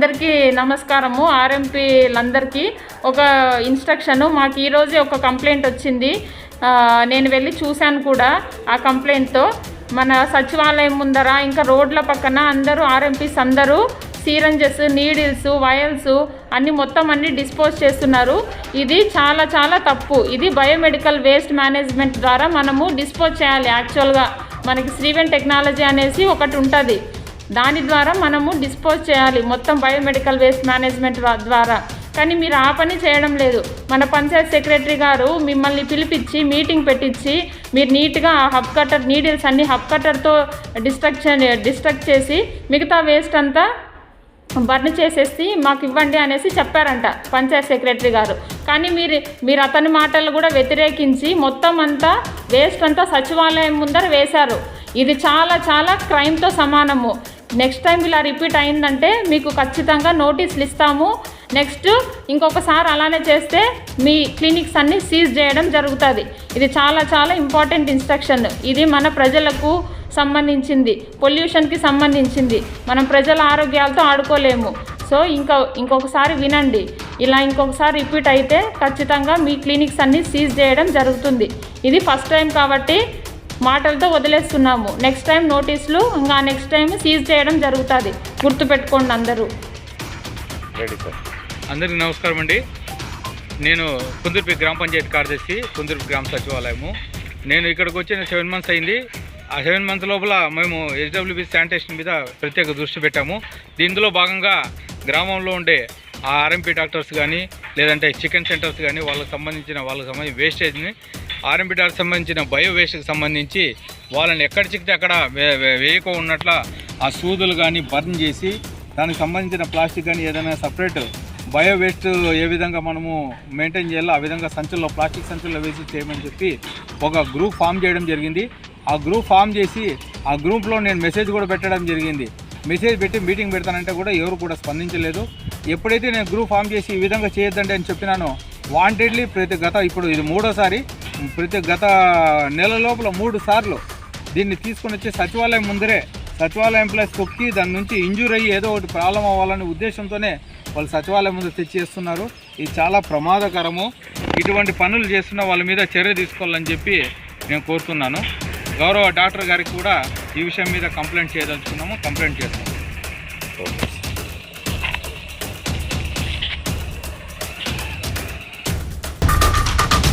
అందరికీ నమస్కారము. ఆర్ఎంపీలందరికీ ఒక ఇన్స్ట్రక్షను. మాకు ఈరోజే ఒక కంప్లైంట్ వచ్చింది. నేను వెళ్ళి చూశాను కూడా. ఆ కంప్లైంట్తో మన సచివాలయం ముందర ఇంకా రోడ్ల పక్కన అందరూ ఆర్ఎంపీస్ అందరూ సిరంజెస్, నీడిల్స్, వయల్స్ అన్నీ డిస్పోజ్ చేస్తున్నారు. ఇది చాలా చాలా తప్పు. ఇది బయోమెడికల్ వేస్ట్ మేనేజ్మెంట్ ద్వారా మనము డిస్పోజ్ చేయాలి. యాక్చువల్గా మనకి శ్రీవెన్ టెక్నాలజీ అనేసి ఒకటి ఉంటుంది. దాని ద్వారా మనము డిస్పోజ్ చేయాలి మొత్తం బయోమెడికల్ వేస్ట్ మేనేజ్మెంట్ ద్వారా. కానీ మీరు ఆ పని చేయడం లేదు. మన పంచాయత్ సెక్రటరీ గారు మిమ్మల్ని పిలిపించి మీటింగ్ పెట్టించి మీరు నీట్గా హబ్ కట్టర్ నీడిల్స్ అన్ని హబ్ కట్టర్తో డిస్ట్రక్ట్ చేసి మిగతా వేస్ట్ అంతా బర్న్ చేసేసి మాకు ఇవ్వండి అనేసి చెప్పారంట పంచాయత్ సెక్రటరీ గారు. కానీ మీరు అతని మాటలు కూడా వ్యతిరేకించి మొత్తం అంతా వేస్ట్ అంతా సచివాలయం ముందర వేశారు. ఇది చాలా చాలా క్రైమ్తో సమానము. నెక్స్ట్ టైం ఇలా రిపీట్ అయిందంటే మీకు ఖచ్చితంగా నోటీసులు ఇస్తాము. నెక్స్ట్ ఇంకొకసారి అలానే చేస్తే మీ క్లినిక్స్ అన్నీ సీజ్ చేయడం జరుగుతుంది. ఇది చాలా చాలా ఇంపార్టెంట్ ఇన్స్ట్రక్షన్. ఇది మన ప్రజలకు సంబంధించింది, పొల్యూషన్కి సంబంధించింది. మనం ప్రజల ఆరోగ్యాలతో ఆడుకోలేము. సో ఇంకొకసారి వినండి. ఇలా ఇంకొకసారి రిపీట్ అయితే ఖచ్చితంగా మీ క్లినిక్స్ అన్నీ సీజ్ చేయడం జరుగుతుంది. ఇది ఫస్ట్ టైం కాబట్టి మాటలతో వదిలేస్తున్నాము. నెక్స్ట్ టైం నోటీసులు, ఇంకా నెక్స్ట్ టైం సీజ్ చేయడం జరుగుతుంది. గుర్తుపెట్టుకోండి అందరూ. అందరికీ నమస్కారం అండి. నేను కుందుర్పి గ్రామ పంచాయతీ కార్యదర్శి, కుందుర్పి గ్రామ సచివాలయము. నేను ఇక్కడికి వచ్చిన 7 months అయింది. ఆ 7 months లోపల మేము HWB శానిటేషన్ మీద ప్రత్యేక దృష్టి పెట్టాము. దీనిలో భాగంగా గ్రామంలో ఉండే ఆ ఆర్ఎంపీ డాక్టర్స్ కానీ లేదంటే చికెన్ సెంటర్స్ కానీ వాళ్ళకి సంబంధించిన వేస్టేజ్ని ఆర్ఎంపీ డాక్టర్కి సంబంధించిన బయో వేస్ట్కి సంబంధించి వాళ్ళని ఎక్కడ చిక్కితే అక్కడ వేయక ఉన్నట్ల ఆ సూదులు కానీ బర్న్ చేసి దానికి సంబంధించిన ప్లాస్టిక్ కానీ ఏదైనా సపరేట్ బయో వేస్ట్ ఏ విధంగా మనము మెయింటైన్ చేయాలో ఆ విధంగా ప్లాస్టిక్ సంచుల్లో వేసి చేయమని చెప్పి ఒక గ్రూప్ ఫామ్ చేయడం జరిగింది. ఆ గ్రూప్ ఫామ్ చేసి ఆ గ్రూప్లో నేను మెసేజ్ కూడా పెట్టడం జరిగింది. మెసేజ్ పెట్టి మీటింగ్ పెడతానంటే కూడా ఎవరు కూడా స్పందించలేదు. ఎప్పుడైతే నేను గ్రూప్ ఫామ్ చేసి ఈ విధంగా చేయొద్దండి అని చెప్పినానో వాంటెడ్లీ ఇప్పుడు ఇది 3వసారి గత నెల లోపల 3 సార్లు దీన్ని తీసుకొని వచ్చి సచివాలయం ముందరే సచివాలయం ప్లస్ తొక్కి దాని నుంచి ఇంజూర్ అయ్యి ఏదో ఒకటి ప్రాబ్లం అవ్వాలనే ఉద్దేశంతోనే వాళ్ళు సచివాలయం ముందు తెచ్చేస్తున్నారు. ఇది చాలా ప్రమాదకరము. ఇటువంటి పనులు చేస్తున్న వాళ్ళ మీద చర్య తీసుకోవాలని చెప్పి నేను కోరుతున్నాను. గౌరవ డాక్టర్ గారికి కూడా ఈ విషయం మీద కంప్లైంట్ చేయదలుచుకున్నాము. కంప్లైంట్ చేస్తాము.